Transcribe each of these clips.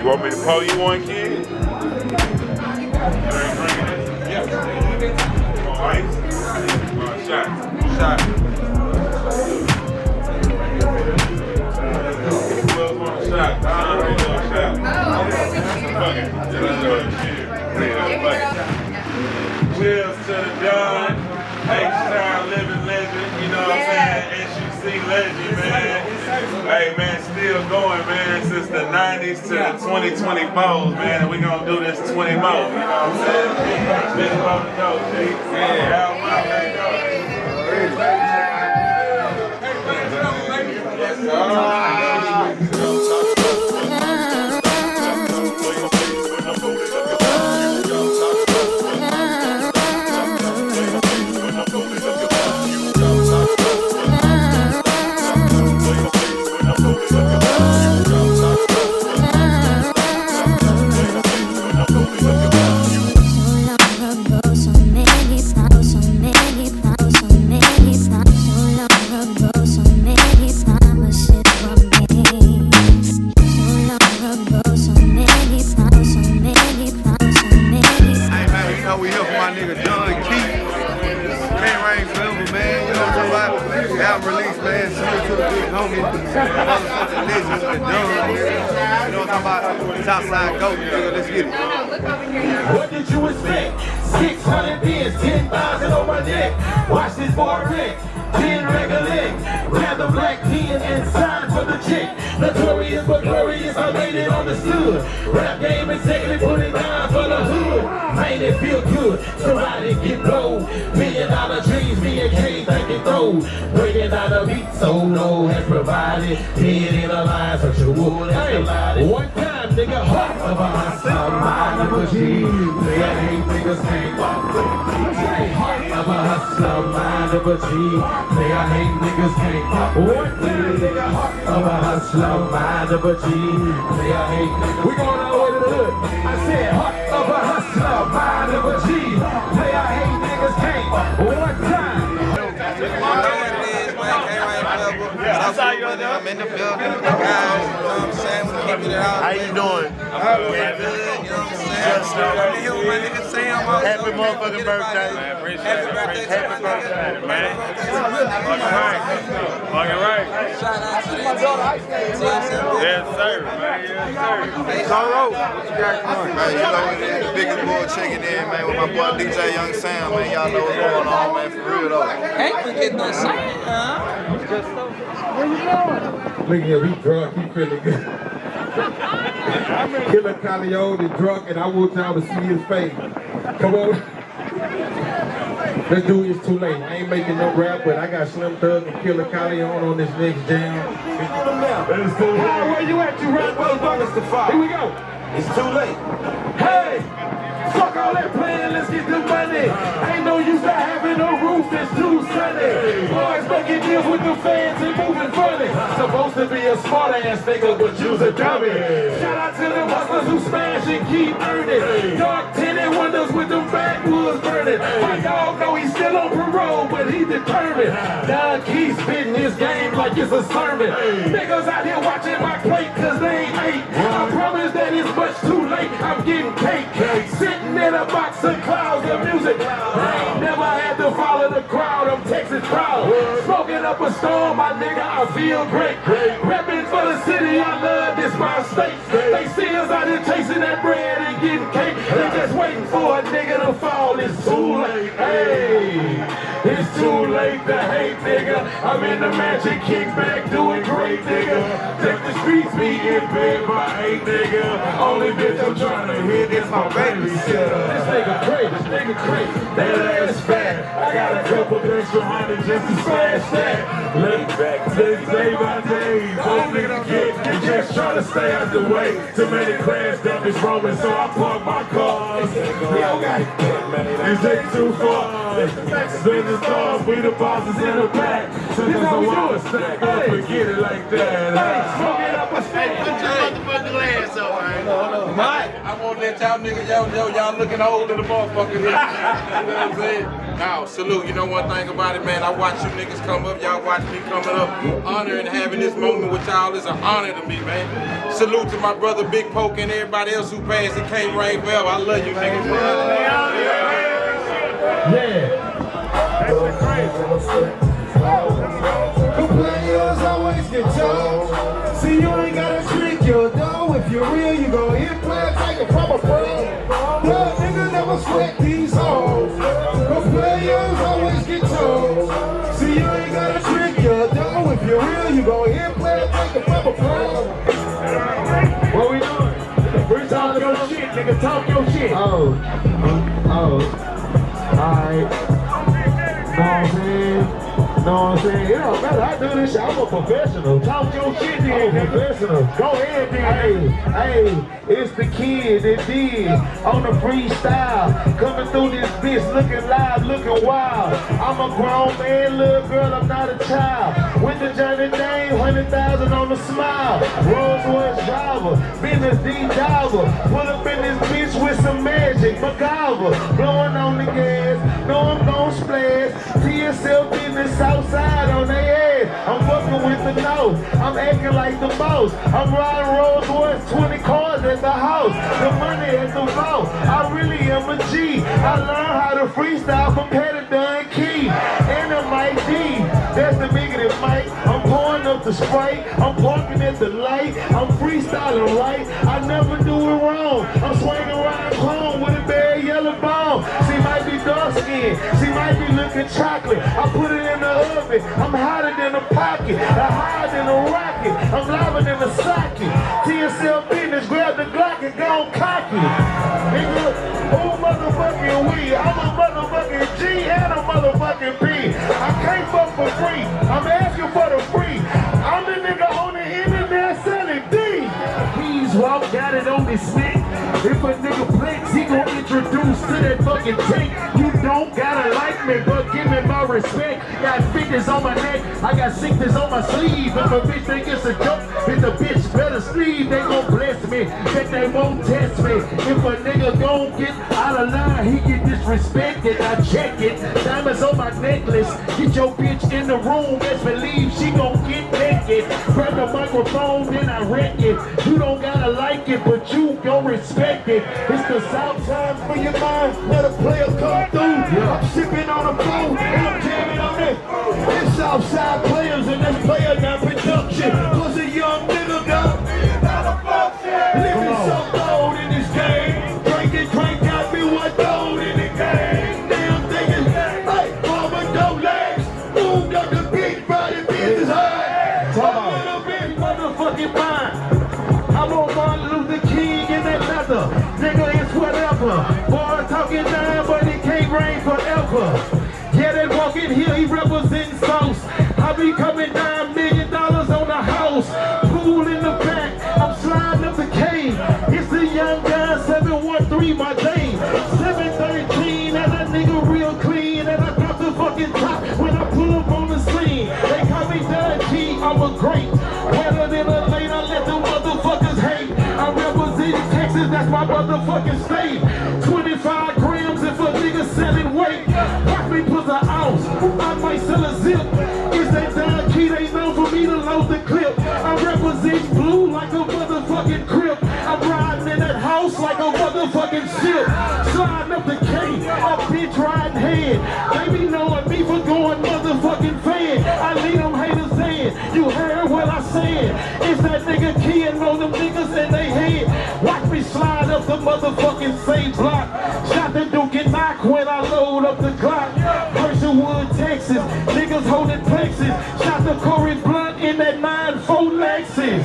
want me to pour you one, kid? Yeah. Ice? Shot. Shot. Who else want a shot? I already know a shot. Fuck it. Let's go to Cheers to the John. H-Town living legend. You know what I'm saying? SUC legend, man. Hey, man, still going, man, since the 90s to the 2024s, man. And we gonna do this 20 more, you know what I'm saying? This is on the dope, G. Yeah, out my Southside go, nigga, let's get it. What did you expect? 600 pins, 10,000 on my neck. Watch this boy wreck. 10 regular, grab the black pen and sign for the check. Notorious but glorious, I made it understood. Rap game exactly, put it down for the hood. Made it feel good, somebody get blown. $1 million dreams, me and K thinking through. Breaking down the beat, so no has provided. Dead in a line, such a wood has collided. One time, nigga, heart of a hustler, mind of a G. They ain't niggas can't walk. Heart of a hustler, mind of a G. They hate niggas can't walk. One time, nigga, heart of a hustler, mind of a G. They hate niggas. We going all the way to the hood. I said heart of a hustler, mind of a G. They hate niggas can't walk. One time. That's how you know. I'm in the building with the guys, you know what I'm saying? We're keeping it out. How you doing? Yeah, good, you know what I'm saying? I'm here with my nigga Sam. Happy motherfucking birthday. Happy birthday, Happy birthday, man. Fucking right. Shout out to my daughter. Yes, sir, man. Yes, sir. Sorrow, what you got going? Man, you know, the biggest boy checking in, man, with my boy DJ Young Sam, man. Y'all know what's going on, man, for real, though. Ain't forgetting no sign, huh? Where you going? Look at him, he drunk, he feeling good. Killer Coleon is drunk and I want y'all to see his face. Come on. Let's do It's Too Late. I ain't making no rap, but I got Slim Thug and Killer Coleon on this next jam. It's too late. Hey, where you at, you rap motherfuckers? Here we go. It's too late. Hey! Fuck all that playing, let's get the money. Ain't no use to having a roof, it's too sunny. Boys making deals with the fans and moving funny. Supposed to be a smart ass nigga, but you's a dummy. Shout out to them hustlers who smash and keep earning. Dark tinted windows with them backwoods burning. My dog know he's still on parole, but he determined. Don Key spitting his game like it's a sermon. Niggas out here watching my plate cause they ain't ate. I promise that it's much too late, I'm getting cake. Sitting in a box of clouds of music. I ain't never had to follow the crowd, I'm Texas proud. Smoking up a storm, my nigga, I feel great. Repping for the city, I love this my state. They see us out here chasing that bread and getting cake. They just waiting for a nigga to fall, it's too late. Hey, it's too late to hate, nigga. I'm in the mansion, kick back, doing great, nigga. Take the streets, be in bed by 8, nigga. Only bitch I'm trying to hit is my babysitter. This nigga crazy, that ass fat. I got a couple extra hundred just to smash that. Lay back, day by day. Don't nigga get, you just trying to stay out the way. Too many crash dummies rolling, so I park my cars. It's ain't too far. Send the stars, we the bosses in the back. Send us a wall, stack up and get it like that. Smoking up a steak. Put your motherfucking glass on, man. Mike, I won't let y'all niggas, y'all looking old in the motherfuckers. You know what I'm saying? Now, salute. You know one thing about it, man. I watch you niggas come up. Y'all watch me coming up. Honor and having this moment with y'all is an honor to me, man. Salute to my brother Big Poke and everybody else who passed. It can't rain forever. I love you niggas. Yeah. That's crazy. The players always get told. See, you ain't gotta trick your dough. If you're real, you gon' hit play, take it from a pro. Blood nigga never sweat these hoes. The players always get told. See, you ain't gotta trick your dough. If you're real, you gon' hit play, take it from a pro. What we doing? Talk your shit, nigga. Talk your shit. Oh. Alright. Know what I'm saying? It don't matter. I do this shit. I'm a professional. Talk your shit, then. I'm a professional. Go ahead, then. Hey, it's the kid that did on the freestyle. Coming through this bitch looking live, looking wild. I'm a grown man, little girl, I'm not a child. With the Johnny Dane, 100,000 on the smile. Rolls-Royce driver, business D-diver. Pull up in this bitch with some magic, MacGyver. Blowing on the gas, know I'm gon' splash. TSL business outside on their ass. I'm fucking with the nose, I'm acting like the boss. I'm riding Rolls-Royce, 20 cars at the house. The money at the vault, I really am a G. I learned how to freestyle from Petty Dunn Key. And a Mike D, that's the bigger than Mike. I'm pouring up the Sprite, I'm parking at the light. I'm freestyling right, I never do it wrong. I'm swinging around home with a bad yellow bone. She might be dark skinned, she might be looking chocolate. I put it in the oven, I'm hotter than a pocket. I'm higher than a rocket, I'm liver than a socket. TSL business, grab the Glock and go cock it. Nigga, who motherfucking we? I'm a motherfucking G and a motherfucking P. I can't fuck for free, I'm asking for the free. I'm the nigga on the internet selling D. He's walk, got it on his neck. If a nigga flex, he gon' introduce to that fucking tank. You don't gotta like me, but give me my respect. Got fingers on my neck, I got sickness on my sleeve. If a bitch think it's a joke, if the bitch better sleeve, they gon' bless me, but they won't test me. If a nigga gon' get out of line, he get disrespected, I check it. Diamonds on my necklace, get your bitch in the room, best believe she gon' get naked. Grab the microphone, then I wreck it. You don't gotta like it, but you gon' respect it. It's the south time for your mind, let a player come through. I'm sipping on a boat, and I'm jamming on it. It's Southside players, and this player got production. Cause a young nigga got living so bold in this game. Drink got me one gold in the game. Damn thinking, hey, mama don't legs. Moved up the big body business high. A little bit motherfucking fine. I'm on Martin Luther King in that leather. Nigga, it's whatever. Boy talking down, but it can't rain forever. Yeah, that walk in here, he represents Sauce. I be coming down $1 million on the house. Pool in the back, I'm sliding up the cave. It's the young guy, 713, my name. 713, and that nigga real clean. And I got the fucking top when I pull up on the scene. They call me Doug G, I'm a great. Better than a late, I let the motherfuckers hate. I represent Texas, that's my motherfucking state. 25 grams if a nigga selling weight. Watch me put an ounce, I might sell a zip. It's that Doug Key, they know for me to load the clip. I represent blue like a motherfucking crib. I'm riding in that house like a motherfucking ship. Sliding up the K, a bitch riding head. They be knowing me for going motherfucking fan. I leave them haters saying, you heard what I said. It's that nigga Key and know them niggas in they head. Watch me slide up the motherfucking same block. Shot the Duke and knock when I load up the Glock. Saucewood, Texas, niggas holding plexus. Shot the Corey Blunt in that 9-4 Lexus.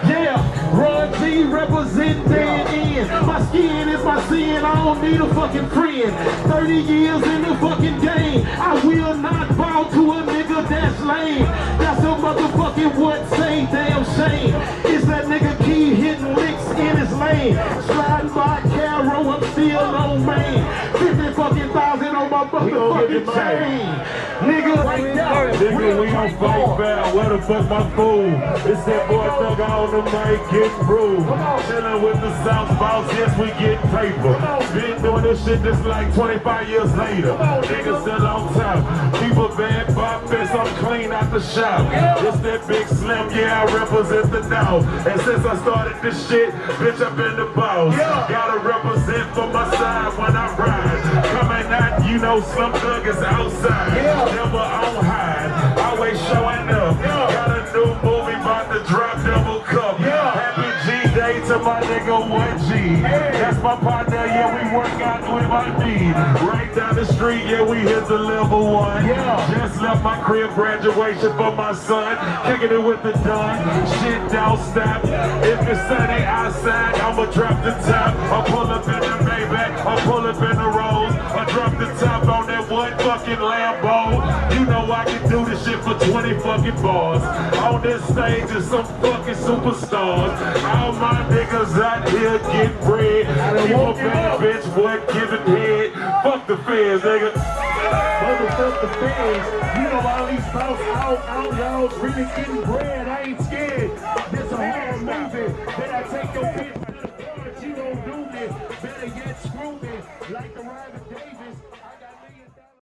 Yeah, Ron G represent dead end. My skin is my sin, I don't need a fucking friend. 30 years in the fucking game, I will not bow to a nigga that's lame. That's a motherfucking what say, damn shame. It's that nigga Key hitting licks in his lane. Sliding by Caro, I'm still still on man. 50 fucking thousand on my motherfucking chain. Nigga, right now. Nigga, we don't fight foul. Where the fuck my fool? It's that boy Thug on the mic getting rude. Chillin' with the South Boss, yes, we get paper. Been doing this shit just like 25 years later. Niggas still on top. People bad, pop fist, I'm clean out the shop. It's that big slim, yeah, I represent the dog. And since I started this shit, bitch, I've been the boss. Gotta represent for my side when I ride. Coming out, you know, Slim Thug is outside. Never on high, always showing up. Got a new movie about to drop, double cup. Happy G-Day to my nigga 1G. That's my partner, yeah, we work out with my need. Right down the street, yeah, we hit the level 1. Just left my crib graduation for my son. Kicking it with the done, shit don't stop. If it's sunny outside, I'ma drop the top. I'll pull up in the Maybach, I'll pull up in the Rolls. I'll drop the top on that one fucking Lambo. You know I can do this shit for 20 fucking bars. On this stage is some fucking superstars. All my niggas out here get bread. Keep a bad bitch, what, give it head. Fuck the feds, nigga. Motherfuck the fans. You know all these boss outlaws really getting bread. I ain't scared. This a horror movie. Better I take your bitch to the bar, you don't do this. Better yet screw me like the ride of day.